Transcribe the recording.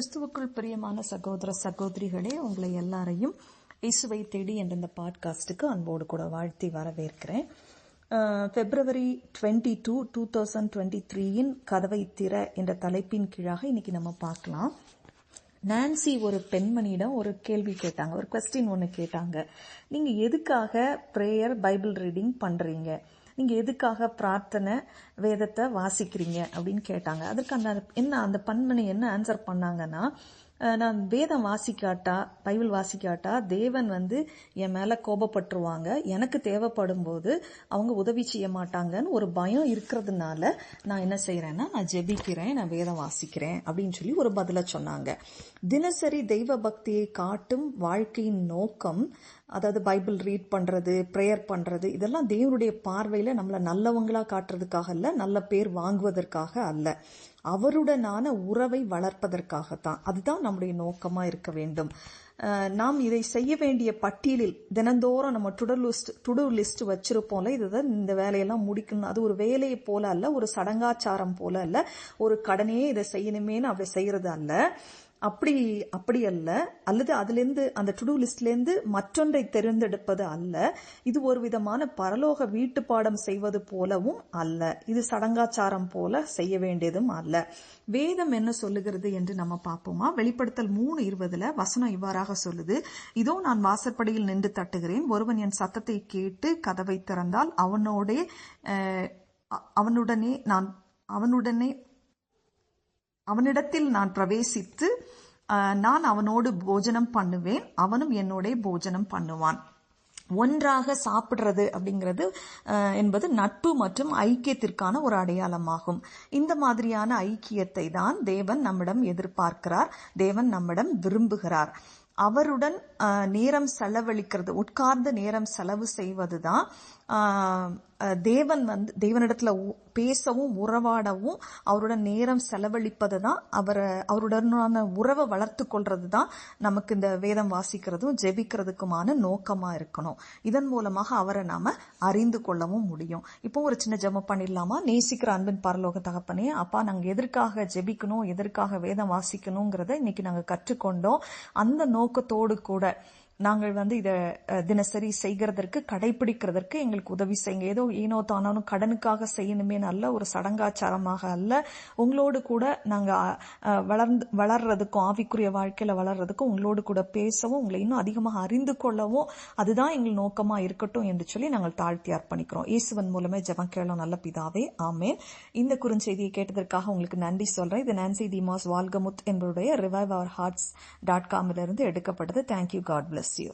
கிறிஸ்துவுக்குள் பிரியமான சகோதர சகோதரிகளே, உங்களை எல்லாரையும் இயேசுவை தேடி என்ற இந்த பாட்காஸ்டுக்கு அன்போடு கூட வாழ்த்தி வரவேற்கிறேன். February 22, 2023 கதவை திற என்ற தலைப்பின் கீழாக இன்னைக்கு நம்ம பார்க்கலாம். நான்சி ஒரு பெண்மணியிடம் ஒரு கேள்வி கேட்டாங்க, ஒரு கொஸ்டின் ஒன்று கேட்டாங்க. நீங்க எதுக்காக பிரேயர் பைபிள் ரீடிங் பண்றீங்க, நீங்க எதுக்காக பிரார்த்தனை வேதத்தை வாசிக்கிறீங்க அப்படின்னு கேட்டாங்க. அதுக்கு அந்த பெண்மணி என்ன ஆன்சர் பண்ணாங்கன்னா, நான் வேதம் வாசிக்காட்டா பைபிள் வாசிக்காட்டா தேவன் என் மேல கோபப்பட்டுருவாங்க, எனக்கு தேவைப்படும் போது அவங்க உதவி செய்ய மாட்டாங்கன்னு ஒரு பயம் இருக்கிறதுனால நான் என்ன செய்யறேன்னா நான் ஜெபிக்கிறேன், நான் வேதம் வாசிக்கிறேன் அப்படின்னு சொல்லி ஒரு பதில சொன்னாங்க. தினசரி தெய்வ பக்தியை காட்டும் வாழ்க்கையின் நோக்கம், அதாவது பைபிள் ரீட் பண்றது, பிரேயர் பண்றது, இதெல்லாம் தேவனுடைய பார்வையில நம்மள நல்லவங்களா காட்டுறதுக்காக அல்ல, நல்ல பேர் வாங்குவதற்காக அல்ல, அவருடனான உறவை வளர்ப்பதற்காகத்தான். அதுதான் நம்முடைய நோக்கமா இருக்க வேண்டும். நாம் இதை செய்ய வேண்டிய பட்டியலில் தினந்தோறும் நம்ம டு லிஸ்ட் வச்சிருப்போம்ல, இதுதான் இந்த வேலையெல்லாம் முடிக்கணும், அது ஒரு வேலையை போல அல்ல, ஒரு சடங்காச்சாரம் போல அல்ல, ஒரு கடனையே இதை செய்யணுமேனு அப்படி செய்யறது அல்ல, அப்படி அல்ல, அல்லது அதிலிருந்து அந்த டு லிஸ்ட்ல இருந்து மற்றொன்றை தேர்ந்தெடுப்பது அல்ல. இது ஒரு விதமான பரலோக வீட்டு பாடம் செய்வது போலவும் அல்ல, இது சடங்காச்சாரம் போல செய்ய வேண்டியதும் அல்ல. வேதம் என்ன சொல்லுகிறது என்று நம்ம பார்ப்போமா? வெளிப்படுத்தல் 3:20 வசனம் இவ்வாறாக சொல்லுது, இதோ நான் வாசற்படியில் நின்று தட்டுகிறேன், ஒருவன் என் சத்தத்தை கேட்டு கதவை திறந்தால் அவனிடத்தில் நான் பிரவேசித்து நான் அவனோடு போஜனம் பண்ணுவேன், அவனும் என்னோட போஜனம் பண்ணுவான். ஒன்றாக சாப்பிடுறது அப்படிங்கிறது என்பது நட்பு மற்றும் ஐக்கியத்திற்கான ஒரு அடையாளமாகும். இந்த மாதிரியான ஐக்கியத்தை தான் தேவன் நம்மிடம் எதிர்பார்க்கிறார், தேவன் நம்மிடம் விரும்புகிறார். அவருடன் நேரம் செலவழிக்கிறது, உட்கார்ந்து நேரம் செலவு செய்வதுதான் தேவனிடத்துல பேசவும் உறவாடவும் அவருடன் நேரம் செலவழிப்பது தான், அவருடனான உறவை வளர்த்து கொள்றது தான் நமக்கு இந்த வேதம் வாசிக்கிறதும் ஜெபிக்கிறதுக்குமான நோக்கமா இருக்கணும். இதன் மூலமாக அவரை நாம அறிந்து கொள்ளவும் முடியும். இப்போ ஒரு சின்ன ஜெபம் பண்ணிடலாமா? நேசிக்கிற அன்பின் பரலோக தகப்பனே, அப்பா, நாங்க எதற்காக ஜெபிக்கணும், எதற்காக வேதம் வாசிக்கணுங்கிறத இன்னைக்கு நாங்க கற்றுக்கொண்டோம். அந்த நோக்கத்தோடு கூட நாங்கள் இதை தினசரி செய்கிறதற்கு, கடைபிடிக்கிறதற்கு எங்களுக்கு உதவி செய்யுங்க. ஏனோ தானாலும் கடனுக்காக செய்யணுமே அல்ல, ஒரு சடங்காச்சாரமாக அல்ல, உங்களோடு கூட நாங்க வளர்றதுக்கும், ஆவிக்குரிய வாழ்க்கையில வளர்றதுக்கும், உங்களோடு கூட பேசவும், உங்களை இன்னும் அதிகமாக அறிந்து கொள்ளவும் அதுதான் எங்கள் நோக்கமா இருக்கட்டும் என்று சொல்லி நாங்கள் தாழ்த்தி அர்ப்பணிக்கிறோம். இயேசுவின் மூலமே ஜெபம் கேளும் நல்ல பிதாவே, ஆமேன். இந்த குறுஞ்செய்தியை கேட்டதற்காக உங்களுக்கு நன்றி சொல்றேன். இது நான்சி டிமாஸ் வால்கமுத் என்பவருடைய reviveourhearts.com இருந்து எடுக்கப்பட்டது. தேங்க்யூ. God bless you.